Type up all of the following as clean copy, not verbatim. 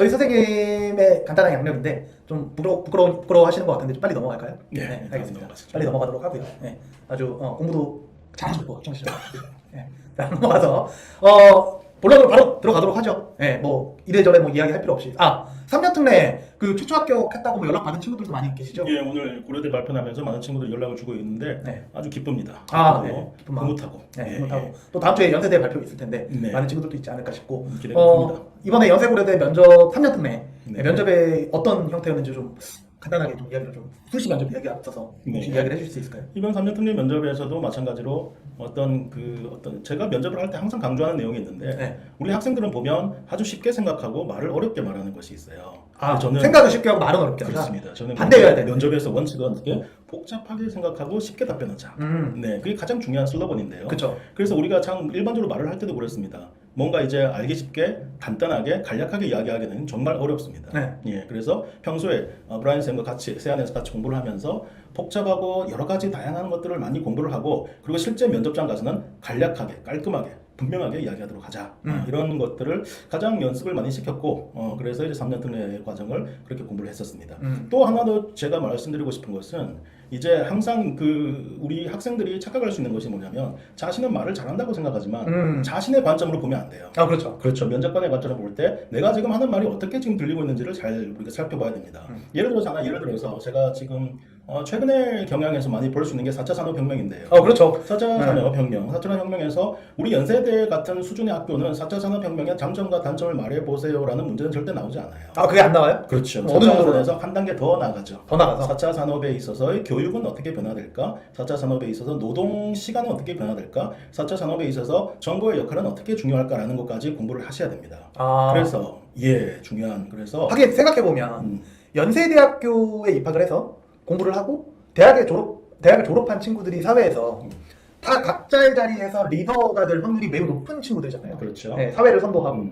저희 선생님의 간단한 양력인데 좀 부끄러워 하시는 것 같은데 좀 빨리 넘어갈까요? 네, 알겠습니다. 넘어가시죠. 빨리 넘어가도록 하고요. 네, 아주 공부도 잘하셨고 청취자. 네, 자, 넘어가서 본론으로 바로 들어가도록 하죠. 네, 뭐 이래저래 뭐 이야기할 필요 없이 3년 특례 그 최초 합격했다고 뭐 연락 받은 친구들도 많이 계시죠? 예, 오늘 고려대 발표하면서 많은 친구들이 연락을 주고 있는데 네. 아주 기쁩니다. 네, 기쁜 마음. 흐뭇하고. 네, 예, 흐뭇하고 예. 또 다음 주에 연세대 발표 있을 텐데 네. 많은 친구들도 있지 않을까 싶고 기대가 큽니다. 이번에 연세고려대 면접 3년 특례 네. 면접에 어떤 형태였는지 좀 간단하게 좀 이야기를 좀 수시 면접 이야기 앞서서 네. 혹시 이야기를 해주실 수 있을까요? 이번 3년 특례 면접에서도 마찬가지로 어떤 제가 면접을 할 때 항상 강조하는 내용이 있는데 네. 우리 학생들은 보면 아주 쉽게 생각하고 말을 어렵게 말하는 것이 있어요. 저는 생각은 쉽게 하고 말은 어렵게 한다? 그렇습니다. 저는 반대여야 되는 면접에서 원칙은 어떻게 복잡하게 생각하고 쉽게 답변하자. 네, 그게 가장 중요한 슬로건인데요. 그쵸. 그래서 우리가 참 일반적으로 말을 할 때도 그렇습니다. 뭔가 이제 알기 쉽게 간단하게 간략하게 이야기하기는 정말 어렵습니다. 네. 예, 그래서 평소에 브라이언 쌤과 같이 세안에서 같이 공부를 하면서 복잡하고 여러 가지 다양한 것들을 많이 공부를 하고 그리고 실제 면접장 가서는 간략하게 깔끔하게 분명하게 이야기하도록 하자. 이런 것들을 가장 연습을 많이 시켰고 그래서 이제 3년 특례 과정을 그렇게 공부를 했었습니다. 또 하나 더 제가 말씀드리고 싶은 것은 이제 항상 우리 학생들이 착각할 수 있는 것이 뭐냐면 자신은 말을 잘한다고 생각하지만 자신의 관점으로 보면 안 돼요. 그렇죠. 그렇죠. 면접관의 관점으로 볼 때 내가 지금 하는 말이 어떻게 지금 들리고 있는지를 잘 우리가 살펴봐야 됩니다. 예를 들어서 제가 지금 최근에 경향에서 많이 볼 수 있는 게 4차 산업혁명인데요. 그렇죠. 4차 산업혁명, 4차 산업혁명에서 우리 연세대 같은 수준의 학교는 4차 산업혁명의 장점과 단점을 말해보세요라는 문제는 절대 나오지 않아요. 그게 안 나와요? 그렇죠. 어느 정도로 에서 한 단계 더 나가죠. 더 나가서 4차 산업에 있어서의 교육은 어떻게 변화될까? 4차 산업에 있어서 노동 시간은 어떻게 변화될까? 4차 산업에 있어서 정보의 역할은 어떻게 중요할까라는 것까지 공부를 하셔야 됩니다. 그래서 중요한 그래서 하긴 생각해보면 연세대학교에 입학을 해서 공부를 하고 대학을 졸업한 친구들이 사회에서 다 각자의 자리에서 리더가 될 확률이 매우 높은 친구들이잖아요. 그렇죠. 네, 사회를 선도하고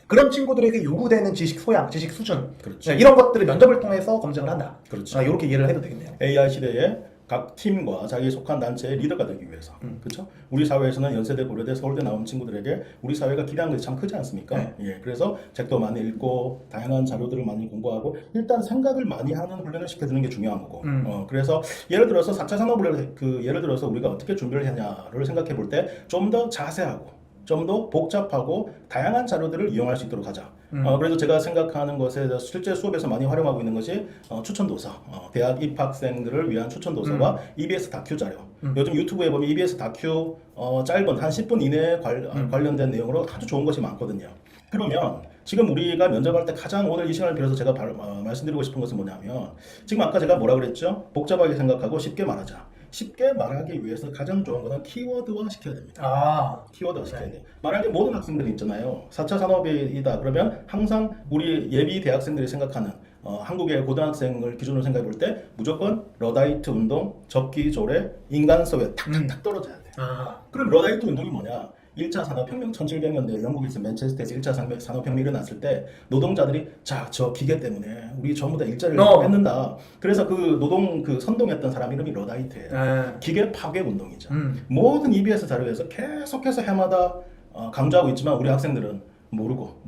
그런 친구들에게 요구되는 지식 소양, 지식 수준 그렇죠. 이런 것들을 면접을 통해서 검증을 한다. 그렇죠. 이렇게 이해를 해도 되겠네요. AI 시대에 각 팀과 자기 속한 단체의 리더가 되기 위해서 그렇죠? 우리 사회에서는 연세대, 고려대, 서울대 나온 친구들에게 우리 사회가 기대하는 것이 참 크지 않습니까? 네. 예, 그래서 책도 많이 읽고 다양한 자료들을 많이 공부하고 일단 생각을 많이 하는 훈련을 시켜주는 게 중요한 거고 그래서 예를 들어서 4차 산업을 예를 들어서 우리가 어떻게 준비를 했냐를 생각해 볼 때 좀 더 자세하고 좀 더 복잡하고 다양한 자료들을 이용할 수 있도록 하자. 그래서 제가 생각하는 것에 대해서 실제 수업에서 많이 활용하고 있는 것이 추천도서, 대학 입학생들을 위한 추천도서와 EBS 다큐 자료. 요즘 유튜브에 보면 EBS 다큐 짧은 한 10분 이내에 관련된 내용으로 아주 좋은 것이 많거든요. 그러면 지금 우리가 면접할 때 가장 오늘 이 시간을 빌어서 제가 말씀드리고 싶은 것은 뭐냐면 지금 아까 제가 뭐라 그랬죠? 복잡하게 생각하고 쉽게 말하자. 쉽게 말하기 위해서 가장 좋은 거는 키워드화 시켜야 됩니다. 키워드화 시켜야 돼요. 만약에 모든 학생들이 있잖아요. 4차 산업이다 그러면 항상 우리 예비 대학생들이 생각하는 한국의 고등학생을 기준으로 생각해 볼 때 무조건 러다이트 운동, 적기 조례, 인간 소외 탁탁탁 떨어져야 돼요. 그럼 러다이트 운동이 뭐냐? 1차 산업혁명 1700년대 영국에서 맨체스터에서 1차 산업혁명이 일어났을 때 노동자들이 저 기계 때문에 우리 전부 다 일자리를 뺏는다. 그래서 선동했던 사람 이름이 러다이트예요. 기계 파괴 운동이죠. 모든 EBS 자료에서 계속해서 해마다 강조하고 있지만 우리 학생들은 모르고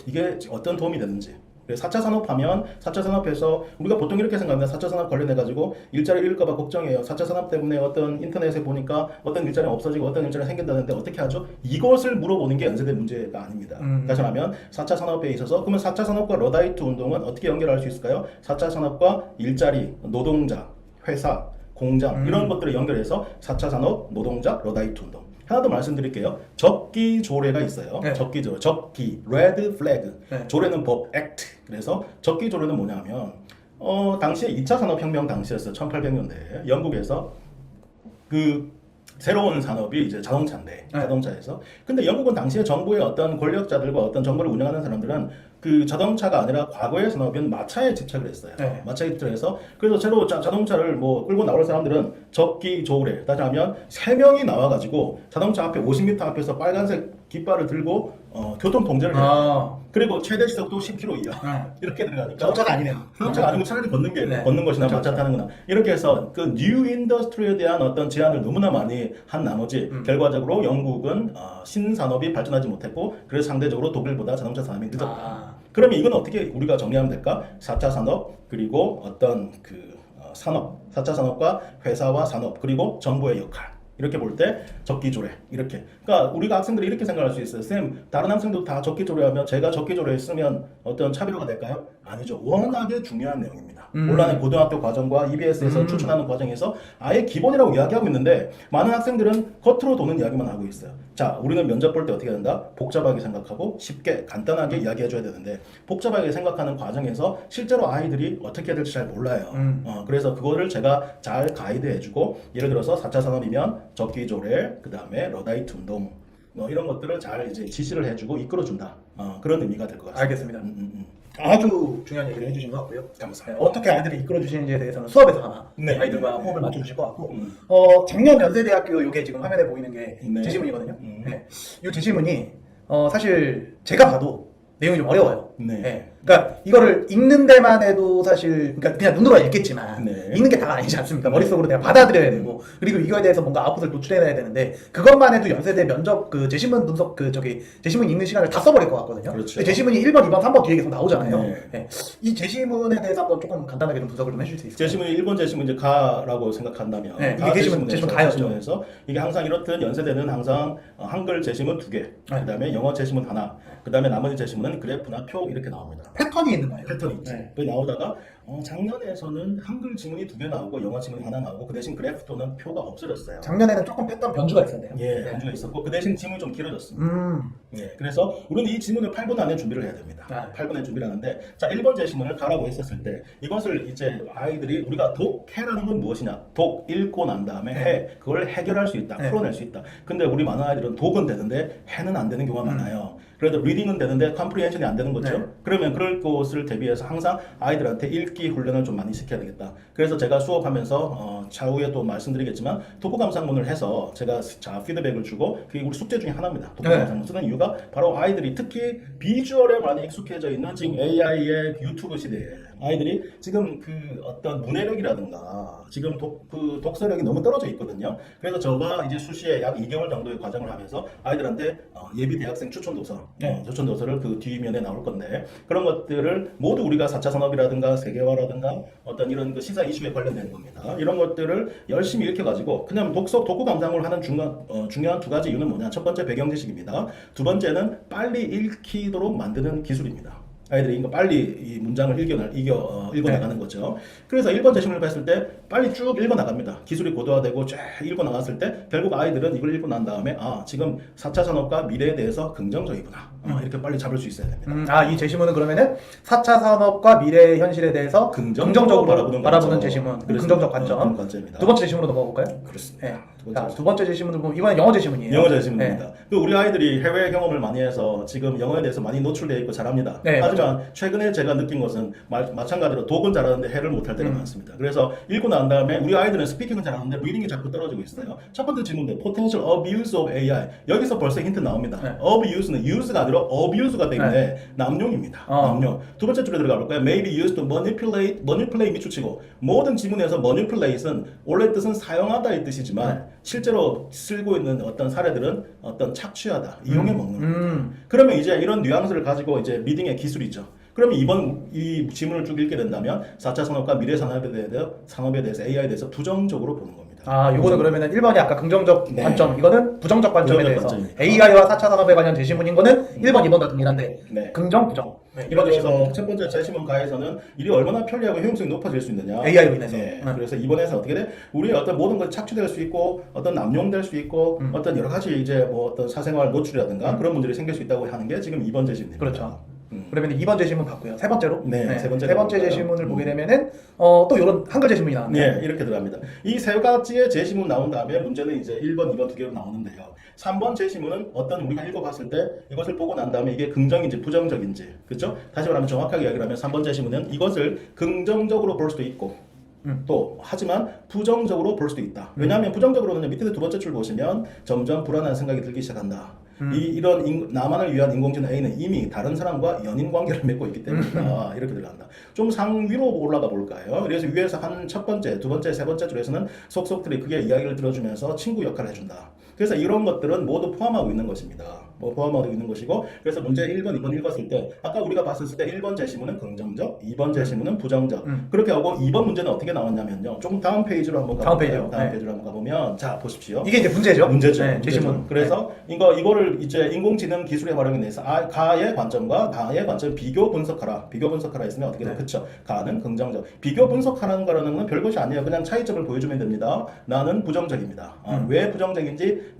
이게 어떤 도움이 되는지. 4차 산업하면 4차 산업에서 우리가 보통 이렇게 생각합니다. 4차 산업 관련해가지고 일자리 잃을까봐 걱정해요. 4차 산업 때문에 어떤 인터넷에 보니까 어떤 일자리가 없어지고 어떤 일자리가 생긴다는데 어떻게 하죠? 이것을 물어보는 게 연세대 문제가 아닙니다. 다시 말하면 4차 산업에 있어서 그러면 4차 산업과 러다이트 운동은 어떻게 연결할 수 있을까요? 4차 산업과 일자리, 노동자, 회사, 공장 이런 것들을 연결해서 4차 산업, 노동자, 러다이트 운동. 하나 더 말씀드릴게요. 적기 조례가 있어요. 적기 조례, 적기, 레드 플래그. 조례는 법, 액트. 그래서 적기 조례는 뭐냐면 당시에 2차 산업혁명 당시였어요. 1800년대에 영국에서 새로운 산업이 이제 자동차인데 자동차에서 근데 영국은 당시에 정부의 어떤 권력자들과 어떤 정부를 운영하는 사람들은 자동차가 아니라 과거의 산업인 마차에 집착을 했어요. 마차에 집착을 해서 그래서 새로 자동차를 끌고 나올 사람들은 적기 조례 다시 하면 3명이 나와가지고 자동차 앞에 50m 앞에서 빨간색 깃발을 들고 교통 통제를 해요. 그리고 최대 시속도 10km 이하 이렇게 들어가니까 자동차가 아니네요. 자동차가 아니고 차라리 걷는 것이나 마차 타는구나 이렇게 해서 뉴 인더스트리에 대한 어떤 제안을 너무나 많이 한 나머지 결과적으로 영국은 신산업이 발전하지 못했고 그래서 상대적으로 독일보다 자동차 산업이 늦었다. 그러면 이건 어떻게 우리가 정리하면 될까? 4차 산업 그리고 어떤 그 산업, 4차 산업과 회사와 산업 그리고 정부의 역할 이렇게 볼 때 적기조례 이렇게. 그러니까 우리가 학생들이 이렇게 생각할 수 있어요. 쌤, 다른 학생도 다 적기조례하면 제가 적기조례 쓰면 어떤 차별화가 될까요? 아니죠. 워낙에 중요한 내용입니다. 물론 고등학교 과정과 EBS에서 추천하는 과정에서 아예 기본이라고 이야기하고 있는데 많은 학생들은 겉으로 도는 이야기만 하고 있어요. 자, 우리는 면접 볼 때 어떻게 된다? 복잡하게 생각하고 쉽게 간단하게 이야기해줘야 되는데 복잡하게 생각하는 과정에서 실제로 아이들이 어떻게 해야 될지 잘 몰라요. 그래서 그거를 제가 잘 가이드해주고 예를 들어서 4차 산업이면 적기조례, 그 다음에 러다이트 운동 이런 것들을 잘 이제 지시를 해주고 이끌어준다. 그런 의미가 될 것 같습니다. 알겠습니다. 아주 중요한 얘기를 해주신 것 같고요. 감사합니다. 어떻게 아이들이 이끌어주시는지에 대해서는 수업에서 아마 네. 아이들과 네. 호흡을 맞춰주실 것 같고 작년 연세대학교 이게 지금 화면에 보이는 게 네. 제시문이거든요. 네. 이 제시문이 사실 제가 봐도 내용이 좀 어려워요. 네. 네. 그러니까 이거를 읽는 데만 해도 사실 그러니까 그냥 눈으로 읽겠지만 네. 읽는 게 다가 아니지 않습니까? 머릿속으로 내가 받아들여야 되고 그리고 이거에 대해서 뭔가 아웃풋을 노출해내야 되는데 그것만 해도 연세대 면접 그 제시문 분석 제시문 읽는 시간을 다 써버릴 것 같거든요. 그렇죠. 근데 제시문이 1번, 2번, 3번 뒤에 계속 나오잖아요. 네. 네. 이 제시문에 대해서 한번 조금 간단하게 좀 분석을 좀 해주실 수 있을까요? 제시문이 1번 제시문 이제 가라고 생각한다면 네, 이게 제시문 가였죠. 제시문에서 이게 항상 이렇듯 연세대는 항상 한글 제시문 2개, 그다음에 영어 제시문 하나, 그다음에 나머지 제시문은 그래프나 표 이렇게 나옵니다. 패턴이 있는 거예요. 패턴이 있지. 네. 그 나오다가 작년에서는 한글 지문이 2개 나오고 영어 지문이 하나 나오고 그 대신 그래프 또는 표가 없어졌어요. 작년에는 조금 패턴 변주가 있었네요. 예, 변주가 있었고 그 대신 지문이 좀 길어졌습니다. 음. 예, 그래서 우리는 이 지문을 8분 안에 준비를 해야 됩니다. 아. 8분에 준비를 하는데, 자, 1번 제시문을 가라고 했었을 때, 이것을 이제 아이들이 우리가 독해라는 건 무엇이냐? 독 읽고 난 다음에 해, 그걸 해결할 수 있다, 네. 풀어낼 수 있다. 근데 우리 많은 아이들은 독은 되는데 해는 안 되는 경우가 많아요. 그래도 리딩은 되는데 컴프리hension이 안 되는 거죠. 네. 그러면 그럴 것을 대비해서 항상 아이들한테 읽기 훈련을 좀 많이 시켜야 되겠다. 그래서 제가 수업하면서 차후에 또 말씀드리겠지만 독후 감상문을 해서 제가 피드백을 주고 그게 우리 숙제 중에 하나입니다. 독후 감상문 쓰는 이유가 바로 아이들이 특히 비주얼에 많이 익숙해져 있는 지금 AI의 유튜브 시대에 아이들이 지금 그 어떤 문해력이라든가 지금 독서력이 너무 떨어져 있거든요. 그래서 저와 이제 수시에 약 2개월 정도의 과정을 하면서 아이들한테 예비 대학생 추천 도서, 추천 도서를 그 뒷면에 나올 건데 그런 것들을 모두 우리가 4차 산업이라든가 세계화라든가 어떤 이런 그 시사 이슈에 관련된 겁니다. 이런 것들을 열심히 읽혀가지고 그냥 독후 감상을 하는 중요한 두 가지 이유는 뭐냐? 첫 번째 배경 지식입니다. 두 번째는 빨리 읽히도록 만드는 기술입니다. 아이들이 이거 빨리 이 문장을 읽어 나가는 거죠. 그래서 1번 제시문을 봤을 때 빨리 쭉 읽어 나갑니다. 기술이 고도화되고 쫙 읽어 나갔을 때 결국 아이들은 이걸 읽고 난 다음에 지금 4차 산업과 미래에 대해서 긍정적이구나. 이렇게 빨리 잡을 수 있어야 됩니다. 이 제시문은 그러면은 4차 산업과 미래의 현실에 대해서 긍정적으로 바라보는 제시문, 긍정적 관점. 그런 관점입니다. 두 번째 제시문으로 넘어가 볼까요? 그렇습니다. 네. 두 번째 제시문을 보면 이번엔 영어 제시문이에요. 영어 제시문입니다. 네. 그 우리 아이들이 해외 경험을 많이 해서 지금 영어에 대해서 많이 노출되어 있고 잘합니다. 네, 하지만 최근에 제가 느낀 것은 마찬가지로 독은 잘하는데 해를 못할 때가 많습니다. 그래서 읽고 난 다음에 우리 아이들은 스피킹은 잘하는데 리딩이 자꾸 떨어지고 있어요. 첫 번째 질문인데 potential abuse of AI 여기서 벌써 힌트 나옵니다. 네. abuse는 use가 아니라 abuse가 때문에 남용입니다. 남용. 두 번째 줄에 들어가 볼까요? may be used to manipulate 밑줄치고 모든 지문에서 manipulate은 원래 뜻은 사용하다의 뜻이지만 실제로 쓰고 있는 어떤 사례들은 어떤 착취하다, 이용해 먹는 겁니다. 그러면 이제 이런 뉘앙스를 가지고 이제 리딩의 기술이죠. 그러면 이 지문을 쭉 읽게 된다면 4차 산업과 미래 산업에 대해서 AI에 대해서 부정적으로 보는 겁니다. 요거는 그러면은 1번이 아까 긍정적 네. 관점, 이거는 부정적 관점에 부정적 대해서 관점입니다. AI와 4차 산업에 관련 제시문인 거는 1번, 2번 다 동일한데 네. 긍정, 부정. 이번 그래서 첫 번째 제시문 가에서는 일이 얼마나 편리하고 효용성이 높아질 수 있느냐. AI로 인해서. 네. 그래서 이번에는 어떻게 돼? 우리의 어떤 모든 것이 착취될 수 있고 어떤 남용될 수 있고 어떤 여러 가지 이제 뭐 어떤 사생활 노출이라든가 그런 문제들이 생길 수 있다고 하는 게 지금 이번 제시문입니다. 그렇죠. 그러면 2번 제시문 봤고요. 세 번째로? 네, 세 번째 제시문을 보게 되면은 또 이런 한글 제시문이 나왔네요. 네, 이렇게 들어갑니다. 이 세 가지의 제시문 나온 다음에 문제는 이제 1번, 2번 두 개로 나오는데요. 3번 제시문은 어떤 우리가 읽어봤을 때 이것을 보고 난 다음에 이게 긍정인지 부정적인지, 그렇죠? 다시 말하면 정확하게 이야기를 하면 3번 제시문은 이것을 긍정적으로 볼 수도 있고 또 하지만 부정적으로 볼 수도 있다. 왜냐하면 부정적으로는 밑에 두 번째 줄 보시면 점점 불안한 생각이 들기 시작한다. 이런 나만을 위한 인공지능 A는 이미 다른 사람과 연인 관계를 맺고 있기 때문이다. 이렇게 들어간다. 좀 상위로 올라가 볼까요? 그래서 위에서 한 첫 번째, 두 번째, 세 번째 줄에서는 속속들이 그게 이야기를 들어주면서 친구 역할을 해준다. 그래서 이런 것들은 모두 포함하고 있는 것입니다. 뭐 포함하고 있는 것이고 그래서 문제 1번, 2번 읽었을 때 아까 우리가 봤을 때 1번 제시문은 긍정적, 2번 제시문은 부정적 그렇게 하고 2번 문제는 어떻게 나왔냐면요. 조금 다음 페이지로 한번 가볼까요? 다음 네. 페이지로 한번 가보면 자 보십시오. 이게 이제 문제죠. 문제죠. 네, 제시문. 그래서 이거를 이제 인공지능 기술의 활용에 대해서 가의 관점과 나의 관점 비교 분석하라. 비교 분석하라 했으면 어떻게 돼요? 그렇죠. 가는 긍정적. 비교 분석하는 거라는 건 별것이 아니에요. 그냥 차이점을 보여주면 됩니다. 나는 부정적입니다. 왜 부정적인지,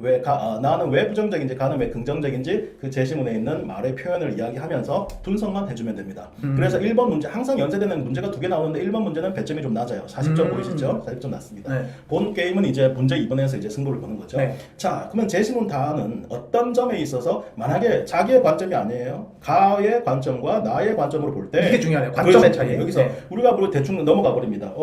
나는 왜 부정적인지, 가는 왜 긍정적인지 그 제시문에 있는 말의 표현을 이야기하면서 분석만 해주면 됩니다. 그래서 1번 문제 항상 연세대는 문제가 2개 나오는데 1번 문제는 배점이 좀 낮아요. 40점 보이시죠? 40점 낮습니다. 네. 본 게임은 이제 문제 2번에서 이제 승부를 보는 거죠. 네. 자, 그러면 제시문 다는 어떤 점에 있어서 만약에 자기의 관점이 아니에요. 가의 관점과 나의 관점으로 볼 때 이게 중요하네요. 관점의 차이. 여기서 네. 우리가 뭐 대충 넘어가 버립니다.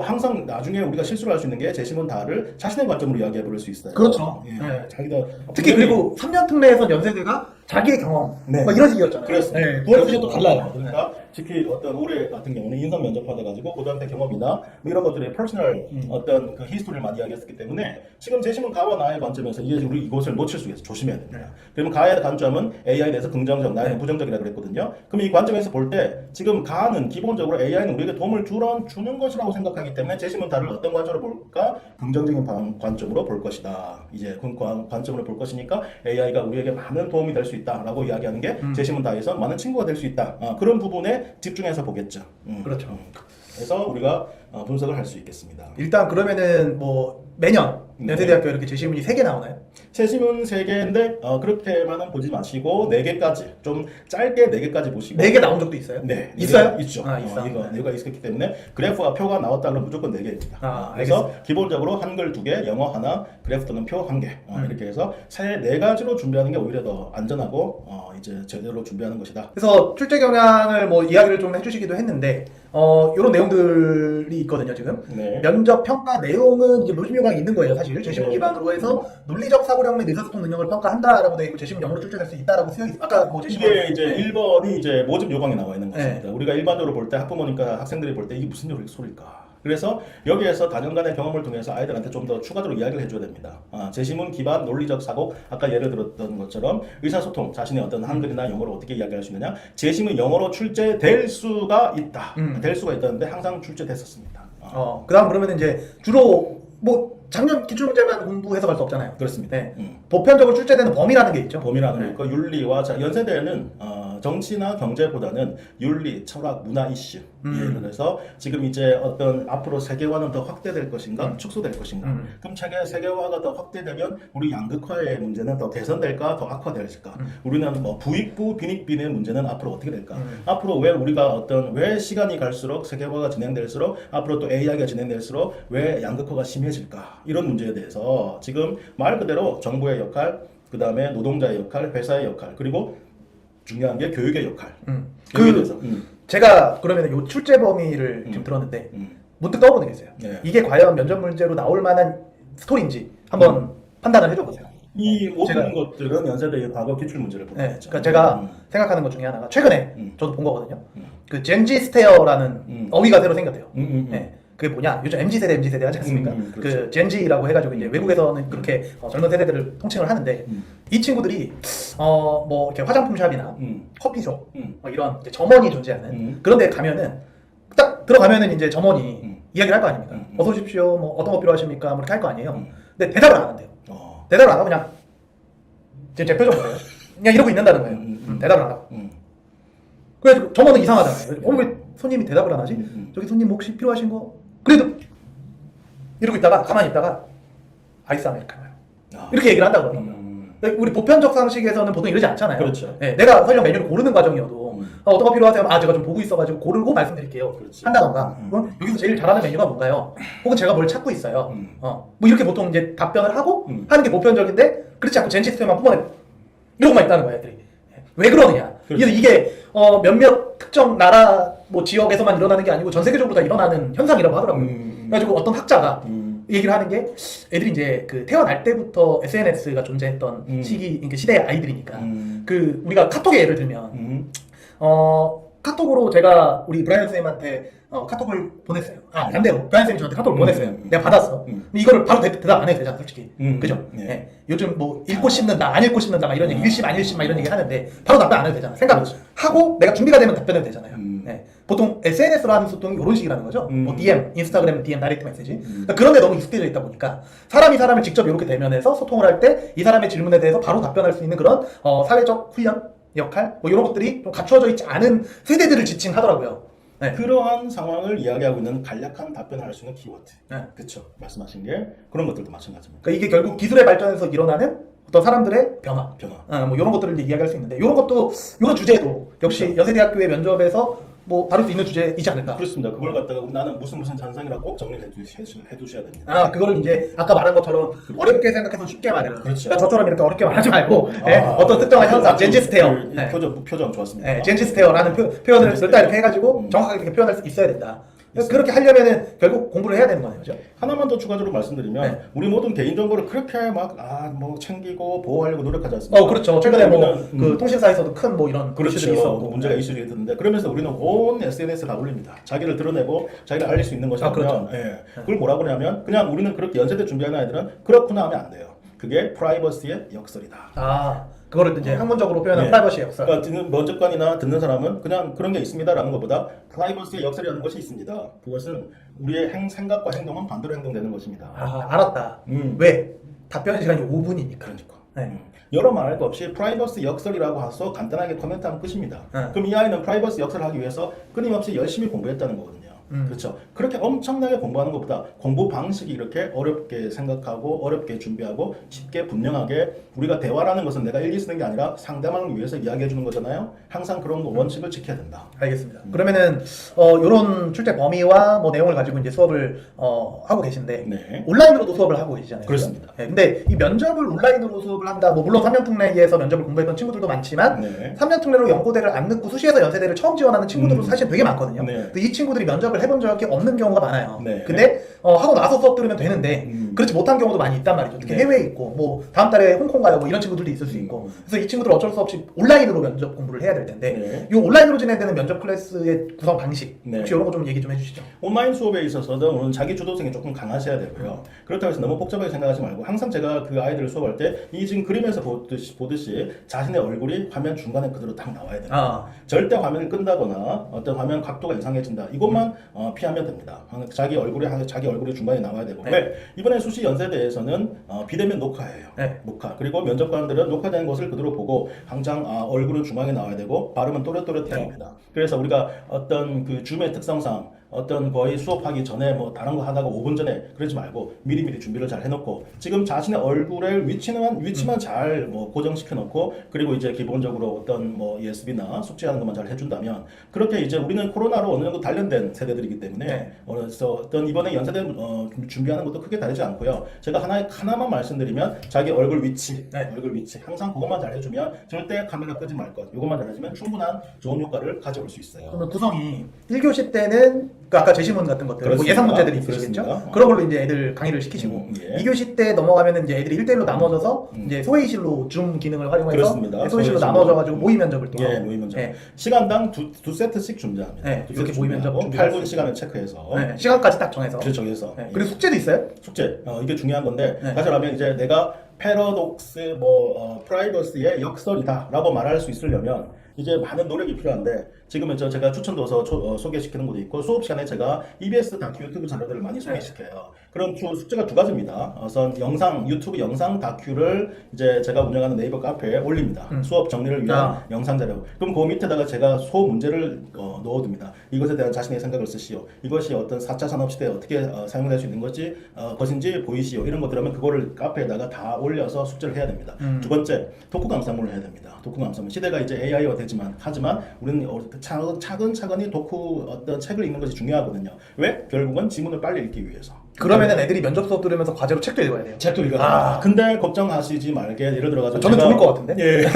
항상 나중에 우리가 실수를 할 수 있는 게 제시문 다를 자신의 관점으로 이야기해 버릴 수 있어요. 그렇죠. 예. 네. 자기가 특히 그리고 3년 특례에서 연세대가 자기의 경험 네. 막 이런 식이었잖아요. 그렇습니다. 네. 그거랑 또 달라요. 그러니까 특히 어떤 올해 같은 경우는 인성 면접 받아가지고 고등학교 경험이나 뭐 이런 것들의 퍼스널 어떤 그 히스토리를 많이 이야기했기 때문에 지금 제시문 가와 나의 관점에서 이제 우리 이것을 놓칠 수 있어서 조심해야 됩니다. 그러면 가의 관점은 AI에 대해서 긍정적, 나에는 부정적이라 그랬거든요. 그럼 이 관점에서 볼 때 지금 가는 기본적으로 AI는 우리에게 도움을 주는 것이라고 생각하기 때문에 제시문 다를 어떤 관점으로 볼까? 긍정적인 관점으로 볼 것이다. 이제 그 관점으로 볼 것이니까 AI가 우리에게 많은 도움이 될 수 있다라고 이야기하는 게 제시문 다에서 많은 친구가 될 수 있다. 그런 부분에 집중해서 보겠죠. 그렇죠. 그래서 우리가 분석을 할 수 있겠습니다. 일단 그러면은 뭐 매년 네. 연세대학교 이렇게 제시문이 3개 나오나요? 제시문 3개인데 그렇게만은 보지 마시고 4개까지 좀 짧게 4개까지 보시고 4개 나온 적도 있어요? 네, 있어요? 있죠. 있어. 이거 있었기 때문에 그래프와 표가 나왔다 그러면 무조건 4개입니다. 그래서 알겠습니다. 기본적으로 한글 2개, 영어 하나, 그래프 또는 표 1개 이렇게 해서 4가지로 준비하는 게 오히려 더 안전하고 이제 제대로 준비하는 것이다. 그래서 출제 경향을 뭐 이야기를 좀 해주시기도 했는데 이런 내용들이 있거든요 지금. 네. 면접 평가 내용은 이제 모집 요강이 있는 거예요 사실. 제시문 네. 기반으로 해서 논리적 사고력 및 의사소통 능력을 평가한다라고 되어 있고 제시문 영어로 출제될 수 있다라고 쓰여 있. 아까 뭐 제시문 이게 이제 1번이 이제 모집 요강에 나와 있는 것입니다. 우리가 일반적으로 볼 때 학부모니까 학생들이 볼 때 이게 무슨 소리일까? 그래서 여기에서 다년간의 경험을 통해서 아이들한테 좀 더 추가적으로 이야기를 해줘야 됩니다. 제시문 기반 논리적 사고, 아까 예를 들었던 것처럼 의사소통, 자신의 어떤 한글이나 영어로 어떻게 이야기할 수 있느냐, 제시문 영어로 출제될 수가 있다. 될 수가 있다는데 항상 출제됐었습니다. 그다음 그러면 이제 주로 뭐 작년 기출문제만 공부해서 갈 수 없잖아요. 그렇습니다. 네. 보편적으로 출제되는 범위라는 게 있죠. 범위라는 게 있고 윤리와 연세대는 정치나 경제보다는 윤리, 철학, 문화 이슈 예를 들어서 지금 이제 어떤 앞으로 세계화는 더 확대될 것인가 축소될 것인가 그럼 세계화가 더 확대되면 우리 양극화의 문제는 더 개선될까 더 악화될까 우리는 뭐 부익부 빈익빈의 문제는 앞으로 어떻게 될까 앞으로 왜 시간이 갈수록 세계화가 진행될수록 앞으로 또 AI가 진행될수록 왜 양극화가 심해질까 이런 문제에 대해서 지금 말 그대로 정부의 역할 그 다음에 노동자의 역할 회사의 역할 그리고 중요한 게 교육의 역할. 제가 그러면 요 출제 범위를 지금 들었는데 문득 떠오르는 게 있어요. 네. 이게 과연 면접 문제로 나올 만한 스토리인지 한번 판단을 해줘보세요. 이 모든 것들은 연세대의 과거 기출 문제를 보고 있죠. 그러니까 제가 생각하는 것 중에 하나가 최근에 저도 본 거거든요. 그 젠지 스테어라는 어휘가 새로 생겼대요. 네. 그게 뭐냐? 요즘 MZ세대 하지 않습니까? 그렇죠. 그 젠지라고 해가지고 이제 외국에서는 그렇게 젊은 세대들을 통칭을 하는데 이 친구들이 뭐 이렇게 화장품 샵이나 커피숍 뭐 이런 이제 점원이 존재하는 그런 데 가면은 딱 들어가면은 이제 점원이 이야기를 할 거 아닙니까? 어서 오십시오. 뭐 어떤 거 필요하십니까? 뭐 이렇게 할 거 아니에요. 근데 대답을 안 한대요. 대답을 안 하고 그냥 지금 제 표정 보세요. 그냥 이러고 있는다는 거예요. 대답을 안 하고. 그래서 점원은 이상하잖아요. 왜 손님이 대답을 안 하지? 저기 손님 혹시 필요하신 거? 그래도 이러고 있다가 가만히 있다가 아이스 아메리카노요. 이렇게 얘기를 한다고 그러더라고요. 우리 보편적 상식에서는 보통 이러지 않잖아요. 그렇죠. 네, 내가 설령 메뉴를 고르는 과정이어도 어떤 거 필요하세요? 제가 좀 보고 있어가지고 고르고 말씀드릴게요. 그렇지. 한다던가 여기서 제일 잘하는 메뉴가 뭔가요? 혹은 제가 뭘 찾고 있어요. 뭐 이렇게 보통 이제 답변을 하고 하는 게 보편적인데 그렇지 않고 젠시스템만 뽑아내 이러고만 있다는 거예요. 애들이. 왜 그러느냐? 그래서 이게 몇몇 특정 나라 뭐 지역에서만 일어나는 게 아니고 전 세계적으로 다 일어나는 현상이라고 하더라고요. 그래가지고 어떤 학자가 얘기를 하는 게 애들이 이제 그 태어날 때부터 SNS가 존재했던 시기, 그러니까 시대의 아이들이니까 그 우리가 카톡의 예를 들면 카톡으로 제가 우리 브라이언 선생님한테 카톡을 보냈어요. 반대로 브라이언 선생님이 저한테 카톡을 보냈어요. 내가 받았어. 근데 이거를 바로 대답 안 해도 되잖아, 솔직히. 그죠? 네. 예. 요즘 뭐 읽고 씹는다, 안 읽고 씹는다, 막 이런 얘기, 일심 안 일심 막 이런 얘기 하는데 바로 답변 안 해도 되잖아. 생각하고 내가 준비가 되면 답변해도 되잖아요. 예. 보통 SNS로 하는 소통이 이런 식이라는 거죠. 뭐 DM, 인스타그램 DM, 다이렉트 메시지. 그러니까 그런 데 너무 익숙해져 있다 보니까 사람이 사람을 직접 이렇게 대면해서 소통을 할 때 이 사람의 질문에 대해서 바로 답변할 수 있는 그런 사회적 훈련, 역할, 뭐 이런 것들이 좀 갖추어져 있지 않은 세대들을 지칭하더라고요. 네. 그러한 상황을 이야기하고 있는 간략한 답변을 할 수 있는 키워드. 네. 그렇죠. 말씀하신 게 그런 것들도 마찬가지입니다. 그러니까 이게 결국 기술의 발전에서 일어나는 어떤 사람들의 변화, 뭐 이런 것들을 이제 이야기할 수 있는데 이런 것도 이런 주제도 역시 그렇죠. 연세대학교의 면접에서 뭐 다룰 수 있는 주제이지 않을까. 그렇습니다. 그걸 갖다가 나는 무슨 잔상이라고 꼭 정리를 해두셔야 됩니다. 그거를 이제 아까 말한 것처럼 어렵게 생각해서 쉽게 말해라. 그렇죠. 그러니까 저처럼 이렇게 어렵게 말하지 말고 어떤 특정한 현상, 젠지스테어. 표정 좋았습니다. 젠지스테어라는 표현을 쓸 때 이렇게 해가지고 정확하게 이렇게 표현할 수 있어야 된다. 그렇게 하려면은 결국 공부를 해야 되는 거네요, 그죠? 하나만 더 추가적으로 말씀드리면 우리 모든 개인정보를 그렇게 막 뭐 챙기고 보호하려고 노력하지 않습니까? 그렇죠. 최근에 그 통신사에서도 큰 뭐 이런 이슈들이 있었고 문제가 이슈들이 있었는데 그러면서 우리는 온 SNS에 다 올립니다. 자기를 드러내고 자기를 알릴 수 있는 것이라면 그렇죠. 그걸 뭐라고 그러냐면 그냥 우리는 그렇게 연세대 준비하는 아이들은 그렇구나 하면 안 돼요. 그게 프라이버시의 역설이다. 그거를 이제 학문적으로 표현한 프라이버시의 역설. 그러니까 면접관이나 듣는 사람은 그냥 그런 게 있습니다라는 것보다 프라이버시의 역설이라는 것이 있습니다. 그것은 우리의 생각과 행동은 반대로 행동되는 것입니다. 알았다. 왜? 답변 시간이 5분이니까. 그러니까. 네. 여러 말할 것 없이 프라이버시 역설이라고 해서 간단하게 코멘트하면 끝입니다. 그럼 이 아이는 프라이버시 역설을 하기 위해서 끊임없이 열심히 공부했다는 거거든요. 그렇죠. 그렇게 엄청나게 공부하는 것보다 공부 방식이 이렇게 어렵게 생각하고 어렵게 준비하고 쉽게 분명하게 우리가 대화라는 것은 내가 일기 쓰는 게 아니라 상대방을 위해서 이야기해 주는 거잖아요. 항상 그런 원칙을 지켜야 된다. 알겠습니다. 그러면은 이런 출제 범위와 뭐 내용을 가지고 이제 수업을 하고 계신데 네. 온라인으로도 수업을 하고 계시잖아요. 그렇습니다. 네, 근데 이 면접을 온라인으로 수업을 한다. 뭐 물론 3년 특례에서 면접을 공부했던 친구들도 많지만 3년 특례로 연고대를 안 넣고 수시에서 연세대를 처음 지원하는 친구들도 사실 되게 많거든요. 근데 이 친구들이 면접을 해본 적이 없는 경우가 많아요. 근데 하고 나서 수업 들으면 되는데 그렇지 못한 경우도 많이 있단 말이죠. 특히 해외에 있고 뭐 다음 달에 홍콩 가요 뭐 이런 친구들도 있을 수 있고 그래서 이 친구들 어쩔 수 없이 온라인으로 면접 공부를 해야 될 텐데 이 온라인으로 진행되는 면접 클래스의 구성 방식 혹시 이런 거 좀 얘기 좀 해주시죠. 온라인 수업에 있어서는 오늘 자기 주도성이 조금 강하셔야 되고요. 그렇다고 해서 너무 복잡하게 생각하지 말고 항상 제가 그 아이들을 수업할 때 이 지금 그림에서 보듯이 자신의 얼굴이 화면 중간에 그대로 딱 나와야 됩니다. 절대 화면을 끈다거나 어떤 화면 각도가 이상해진다 이것만 피하면 됩니다. 자기 얼굴이 중간에 나와야 되고 왜? 이번에 수시 연세대에서는 비대면 녹화예요. 녹화. 그리고 면접관들은 녹화된 것을 그대로 보고 항상 얼굴은 중앙에 나와야 되고 발음은 또렷또렷해야 합니다. 그래서 우리가 어떤 그 줌의 특성상 어떤 거의 수업하기 전에 뭐 다른 거 하다가 5분 전에 그러지 말고 미리미리 준비를 잘 해놓고 지금 자신의 얼굴의 위치만 잘 뭐 고정시켜 놓고 그리고 이제 기본적으로 어떤 뭐 ESB나 숙제하는 것만 잘 해준다면 그렇게 이제 우리는 코로나로 어느 정도 단련된 세대들이기 때문에 그래서 어떤 이번에 연세대 준비하는 것도 크게 다르지 않고요. 제가 하나만 말씀드리면 자기 얼굴 위치 항상 그것만 잘 해주면 절대 카메라 끄지 말 것. 이것만 잘 해주면 충분한 좋은 효과를 가져올 수 있어요. 그러면 구성이 1교시 때는 그 아까 제시문 같은 것들, 뭐 예상 문제들이 있으시겠죠? 그렇습니다. 그런 걸로 이제 애들 강의를 시키시고 2교시 때 넘어가면은 이제 애들이 1대1로 나눠져서 이제 소회의실로 줌 기능을 활용해서 그렇습니다. 소회의실로 나눠져가지고 모의 면접을 또 하고. 모의 면접. 시간당 두 세트씩 준비합니다. 이렇게 모의 면접 8분 시간을 체크해서 시간까지 딱 정해서. 정해서. 그리고 숙제도 있어요? 숙제. 이게 중요한 건데 가져라면 이제 내가 패러독스 프라이버시의 역설이다라고 말할 수 있으려면 이제 많은 노력이 필요한데 지금은 제가 추천도서 소개시키는 것도 있고 수업 시간에 제가 EBS 다큐 유튜브 채널들을 많이 소개시켜요. 그런 숙제가 두 가지입니다. 우선 유튜브 영상 다큐를 이제 제가 운영하는 네이버 카페에 올립니다. 수업 정리를 위한 영상 자료. 그럼 그 밑에다가 제가 소 문제를 넣어둡니다. 이것에 대한 자신의 생각을 쓰시오. 이것이 어떤 4차 산업시대에 어떻게 사용될 수 있는 것인지 보이시오. 이런 것들 하면 그거를 카페에다가 다 올려서 숙제를 해야 됩니다. 두 번째, 독후 감상문을 해야 됩니다. 독후 감상문. 시대가 이제 AI화 하지만 우리는 차근차근히 독후 어떤 책을 읽는 것이 중요하거든요. 왜? 결국은 지문을 빨리 읽기 위해서. 그러면은 애들이 면접 수업 들으면서 과제로 책도 읽어야 돼요. 책도 읽어야 아. 근데 걱정하시지 말게. 예를 들어가지고 저는 좋을 것 같은데. 예.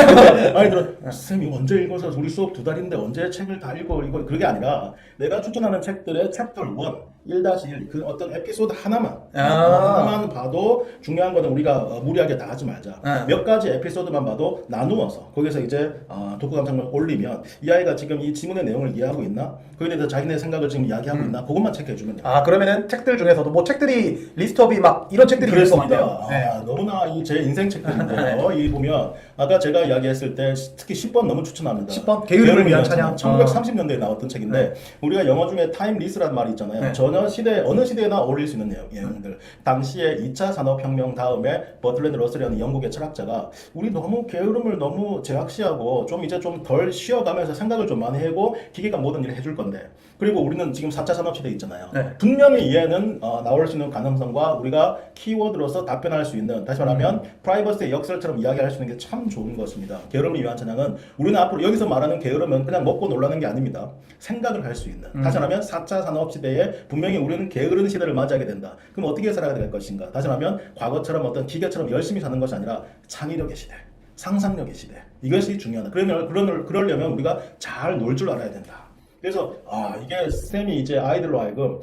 아니 들어 쌤이 언제 읽어서 우리 수업 2달인데 언제 책을 다 읽어 그게 아니라 내가 추천하는 책들의 챕터 1, 1-1 그 어떤 에피소드 하나만 하나만 봐도 중요한 거는 우리가 무리하게 다 하지 말자. 몇 가지 에피소드만 봐도 나누어서 거기서 이제 독후 감상을 올리면 이 아이가 지금 이 지문의 내용을 이해하고 있나? 거기에 대해서 자기네 생각을 지금 이야기하고 있나? 그것만 체크해 주면 돼요. 아 그러면은 책들 중에서도 뭐 책들이 리스트업이 막 이런 책들이 있을 것 그렇습니다. 같아요. 네. 너무나 제 인생 책들인데요. 이 보면 아까 제가 이야기했을 때 특히 10번 너무 추천합니다. 10번 게으름을 위한 찬양. 1930년대에 나왔던 책인데 우리가 영어 중에 타임리스라는 말이 있잖아요. 네. 전혀 시대 어느 시대에나 어울릴 수 있는 내용들. 당시에 2차 산업혁명 다음에 버틀랜드 러셀이라는 영국의 철학자가 우리 너무 게으름을 너무 제각시하고 좀 이제 좀 덜 쉬어가면서 생각을 좀 많이 하고 기계가 모든 일을 해줄 건데 그리고 우리는 지금 4차 산업시대에 있잖아요. 네. 분명히 얘는 나올 수 있는 가능성과 우리가 키워드로서 답변할 수 있는 다시 말하면 프라이버시의 역설처럼 이야기할 수 있는 게 참 좋은 것입니다. 게으름을 위한 찬양은 우리는 앞으로 여기서 말하는 게으름은 그냥 먹고 놀라는 게 아닙니다. 생각을 할 수 있는 다시 말하면 4차 산업시대에 분명히 우리는 게으른 시대를 맞이하게 된다. 그럼 어떻게 살아야 될 것인가? 다시 말하면 과거처럼 어떤 기계처럼 열심히 사는 것이 아니라 창의력의 시대, 상상력의 시대 이것이 중요하다. 그러려면 우리가 잘 놀 줄 알아야 된다. 그래서 이게 쌤이 이제 아이들로 하여금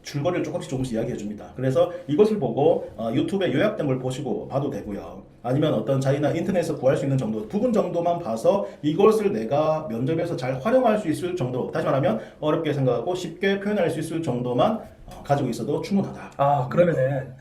줄거리를 조금씩 이야기해 줍니다. 그래서 이것을 보고 유튜브에 요약된 걸 보시고 봐도 되고요. 아니면 어떤 자기나 인터넷에서 구할 수 있는 정도 부분 정도만 봐서 이것을 내가 면접에서 잘 활용할 수 있을 정도 다시 말하면 어렵게 생각하고 쉽게 표현할 수 있을 정도만 가지고 있어도 충분하다. 아 그러면은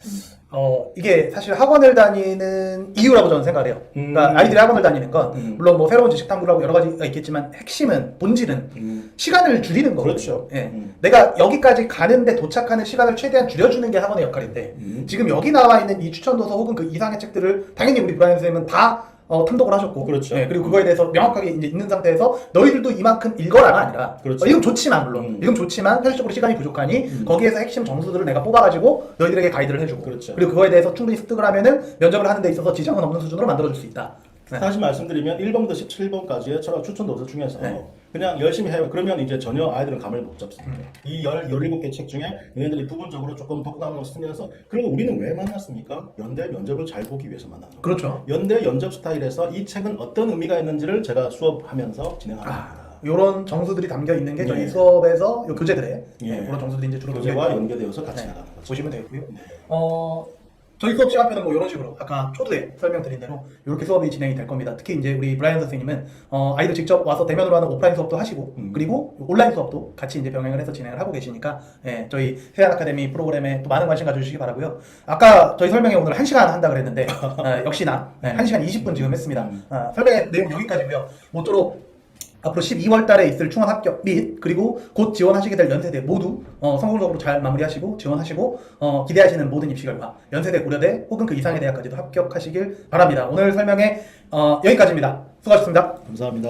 이게 사실 학원을 다니는 이유라고 저는 생각을 해요. 그러니까 아이들이 학원을 다니는 건 물론 뭐 새로운 지식 탐구를 하고 여러 가지가 있겠지만 핵심은 본질은 시간을 줄이는 거거든요. 그렇죠. 예. 내가 여기까지 가는데 도착하는 시간을 최대한 줄여주는 게 학원의 역할인데 지금 여기 나와 있는 이 추천도서 혹은 그 이상의 책들을 당연히 우리 브라이언 선생님은 다 탐독을 하셨고, 그렇죠. 예, 그리고 그거에 대해서 명확하게 이제 있는 상태에서 너희들도 이만큼 읽어라가 아니라, 그렇죠. 이건 좋지만 물론, 이건 좋지만 현실적으로 시간이 부족하니 거기에서 핵심 정수들을 내가 뽑아가지고 너희들에게 가이드를 해주고, 그렇죠. 그리고 그거에 대해서 충분히 습득을 하면은 면접을 하는 데 있어서 지장은 없는 수준으로 만들어줄 수 있다. 네. 다시 말씀드리면 1번부터 17번까지의 철학 추천 도서 중에서 네. 그냥 열심히 해요. 그러면 이제 전혀 아이들은 감을 못 잡습니다. 이 17개 책 중에 얘네들이 부분적으로 조금 독담을 쓰면서 그리고 우리는 왜 만났습니까? 연대 면접을 잘 보기 위해서 만난 거예요. 그렇죠. 연대 연접 스타일에서 이 책은 어떤 의미가 있는지를 제가 수업하면서 진행합니다. 이런 정수들이 담겨 있는 게 저희 네. 수업에서 요 교재들에 예. 그런 정수들이 이제 주로 교재와 담겨 있고, 연계되어서 같이 네, 나가는 거죠. 보시면 되고요. 네. 저희 수업 시간표는 뭐 이런 식으로 아까 초두에 설명드린 대로 이렇게 수업이 진행이 될 겁니다. 특히 이제 우리 브라이언 선생님은 아이들 직접 와서 대면으로 하는 오프라인 수업도 하시고 그리고 온라인 수업도 같이 이제 병행을 해서 진행을 하고 계시니까 예, 저희 세안 아카데미 프로그램에 또 많은 관심 가져주시기 바라고요. 아까 저희 설명회 오늘 1시간 한다 그랬는데 역시나 1시간 20분 지금 했습니다. 설명의 내용 여기까지고요. 모쪼록 앞으로 12월 달에 있을 충원 합격 및 그리고 곧 지원하시게 될 연세대 모두 성공적으로 잘 마무리하시고 지원하시고 기대하시는 모든 입시결과 연세대 고려대 혹은 그 이상의 대학까지도 합격하시길 바랍니다. 오늘 설명회 여기까지입니다. 수고하셨습니다. 감사합니다.